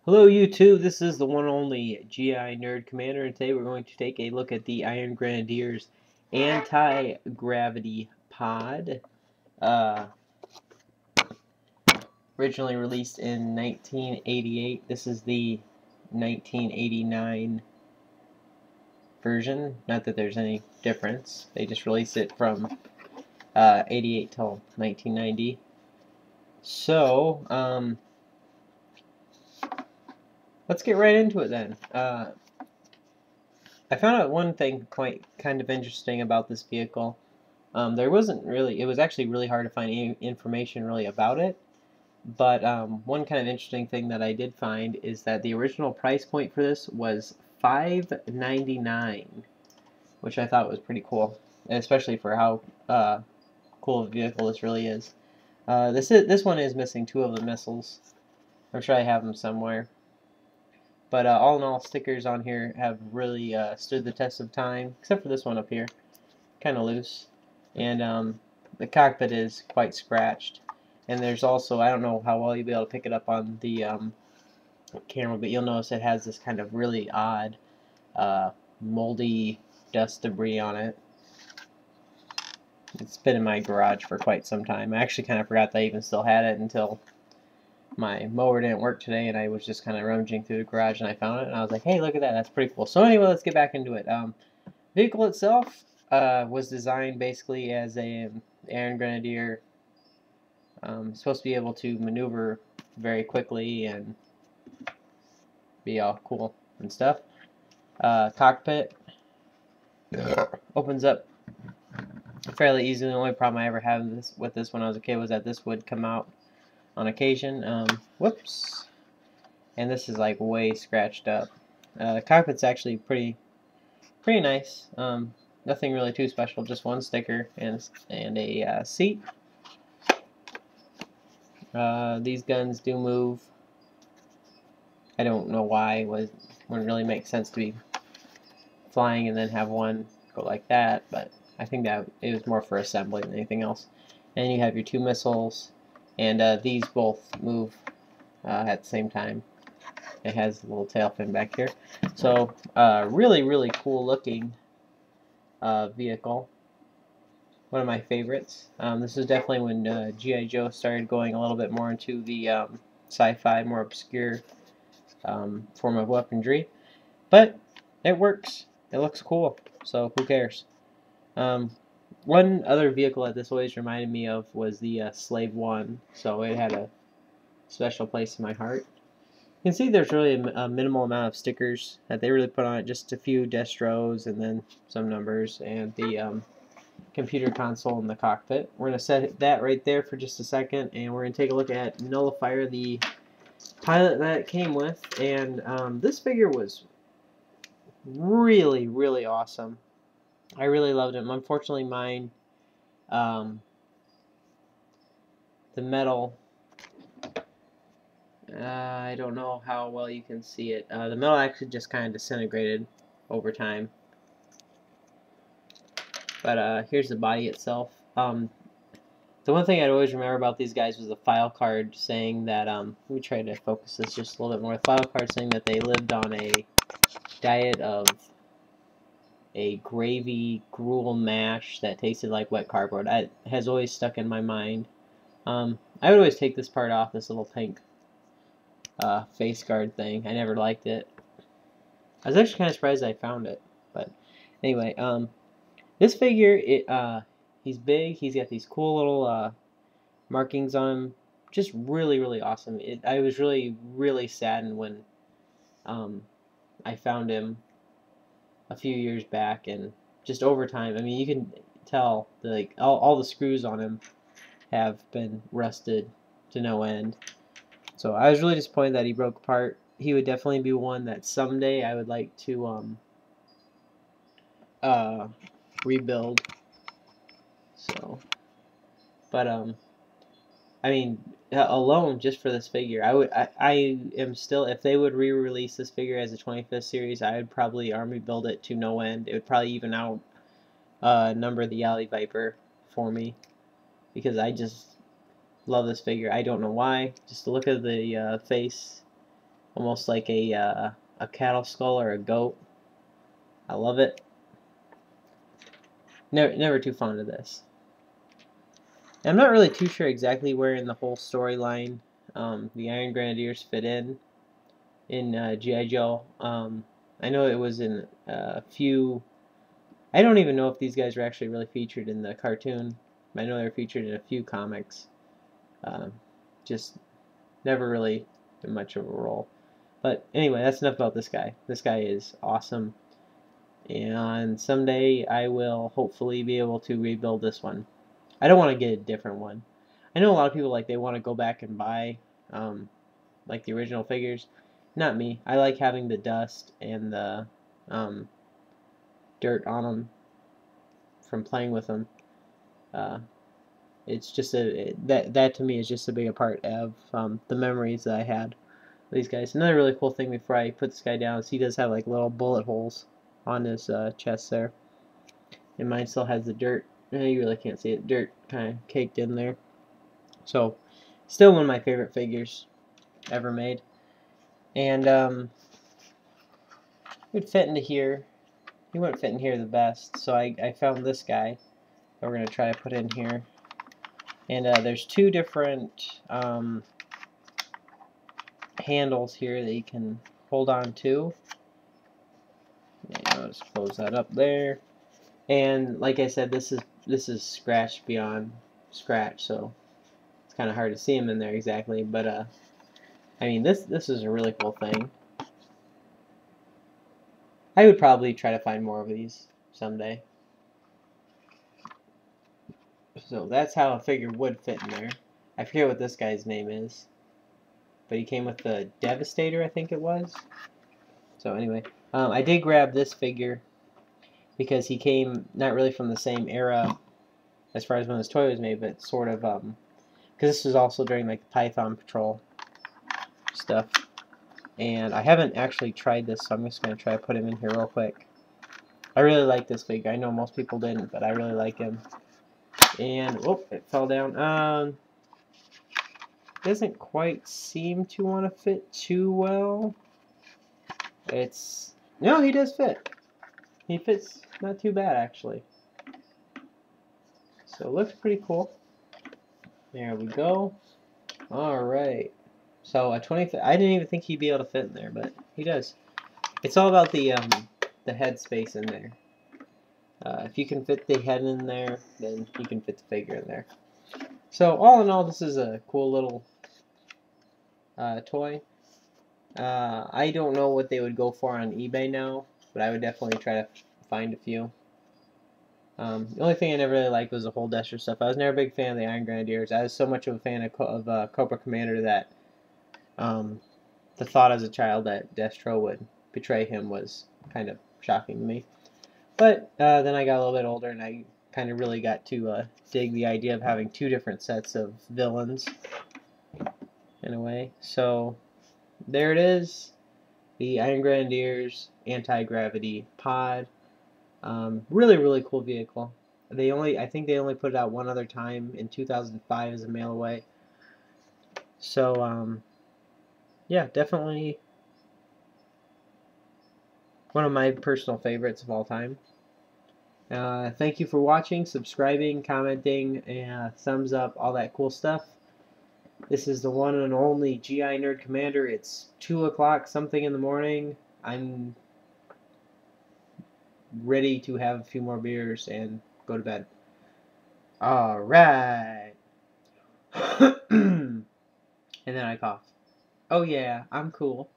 Hello YouTube, this is the one and only GI Nerd Commander, and today we're going to take a look at the Iron Grenadiers Anti-Gravity Pod. Originally released in 1988. This is the 1989 version. Not that there's any difference. They just released it from 88 till 1990. So, let's get right into it then. I found out one thing quite kind of interesting about this vehicle. There wasn't really, it was actually really hard to find any information really about it. But one kind of interesting thing that I did find is that the original price point for this was $5.99, which I thought was pretty cool, especially for how cool of a vehicle this really is. This one is missing two of the missiles. I'm sure I have them somewhere. But all in all, stickers on here have really stood the test of time, except for this one up here, kind of loose. And the cockpit is quite scratched. And there's also, I don't know how well you'll be able to pick it up on the camera, but you'll notice it has this kind of really odd moldy dust debris on it. It's been in my garage for quite some time. I actually kind of forgot that I even still had it until my mower didn't work today, and I was just kind of rummaging through the garage and I found it, and I was like, hey, look at that, that's pretty cool. So anyway, let's get back into it. Vehicle itself was designed basically as a Iron Grenadier, supposed to be able to maneuver very quickly and be all cool and stuff. Cockpit opens up fairly easily. The only problem I ever had with this when I was a kid was that this would come out on occasion. Whoops. And this is like way scratched up. The cockpit's actually pretty nice. Nothing really too special, just one sticker and a seat. These guns do move. I don't know why it wouldn't really make sense to be flying and then have one go like that, but I think that it was more for assembly than anything else. And you have your two missiles, and these both move at the same time. It has a little tail fin back here. So really cool looking vehicle. One of my favorites. This is definitely when G.I. Joe started going a little bit more into the sci-fi, more obscure form of weaponry. But it works. It looks cool. So who cares? One other vehicle that this always reminded me of was the Slave 1. So it had a special place in my heart. You can see there's really a minimal amount of stickers that they really put on it, just a few destros and then some numbers and the computer console in the cockpit. We're going to set that right there for just a second, and we're going to take a look at Nullifier, the pilot that it came with. And this figure was really awesome. I really loved him. Unfortunately, mine, the metal, I don't know how well you can see it. The metal actually just kind of disintegrated over time. But here's the body itself. The one thing I'd always remember about these guys was the file card saying that, let me try to focus this just a little bit more. The file card saying that they lived on a diet of a gravy gruel mash that tasted like wet cardboard. That has always stuck in my mind. I would always take this part off, this little pink face guard thing. I never liked it. I was actually kind of surprised I found it. But anyway, this figure, he's big. He's got these cool little markings on him. Just really awesome. I was really saddened when I found him a few years back, and just over time, I mean, you can tell like all the screws on him have been rusted to no end. So I was really disappointed that he broke apart. He would definitely be one that someday I would like to rebuild. So, but I mean, alone just for this figure, I am still, if they would re-release this figure as a 25th series, I would probably army build it to no end. It would probably even out number the Alley Viper for me, because I just love this figure. I don't know why. Just the look of the face almost like a cattle skull or a goat. I love it. Never too fond of this. I'm not really too sure exactly where in the whole storyline the Iron Grenadiers fit in G.I. Joe. I know it was in a few. I don't even know if these guys were actually really featured in the cartoon. I know they were featured in a few comics. Just never really much of a role. But anyway, that's enough about this guy. This guy is awesome. And someday I will hopefully be able to rebuild this one. I don't want to get a different one. I know a lot of people like they want to go back and buy like the original figures. Not me. I like having the dust and the dirt on them from playing with them. It's just that to me is just a bigger part of the memories that I had with these guys. Another really cool thing before I put this guy down is he does have like little bullet holes on his chest there, and mine still has the dirt. You really can't see it. Dirt kind of caked in there. So, still one of my favorite figures ever made. And it would fit into here. He wouldn't fit in here the best, so I found this guy that we're going to try to put in here. And there's two different handles here that you can hold on to. I'll just close that up there. And like I said, this is scratched beyond scratch, so it's kind of hard to see him in there exactly. But I mean, this is a really cool thing. I would probably try to find more of these someday. So that's how a figure would fit in there. I forget what this guy's name is, but he came with the Devastator, I think it was. So anyway, I did grab this figure because he came not really from the same era as far as when this toy was made, but sort of because this was also during like the Python Patrol stuff. And I haven't actually tried this, so I'm just going to try to put him in here real quick. I really like this figure. I know most people didn't, but I really like him. And, whoop, it fell down. Doesn't quite seem to want to fit too well. No, he does fit. He fits not too bad, actually. So it looks pretty cool. There we go. Alright. So a 20, I didn't even think he'd be able to fit in there, but he does. It's all about the head space in there. If you can fit the head in there, then you can fit the figure in there. So all in all, this is a cool little toy. I don't know what they would go for on eBay now, but I would definitely try to find a few. The only thing I never really liked was the whole Destro stuff. I was never a big fan of the Iron Grenadiers. I was so much of a fan of Cobra Commander that the thought as a child that Destro would betray him was kind of shocking to me. But then I got a little bit older and I kind of really got to dig the idea of having two different sets of villains in a way. So there it is, the Iron Grenadiers Anti-Gravity Pod. Really, really cool vehicle. I think they only put it out one other time in 2005 as a mail away. So yeah, definitely one of my personal favorites of all time. Thank you for watching, subscribing, commenting, and thumbs up, all that cool stuff. This is the one and only GI Nerd Commander. It's 2 o'clock something in the morning. I'm ready to have a few more beers and go to bed. Alright. And then I cough. Oh yeah, I'm cool.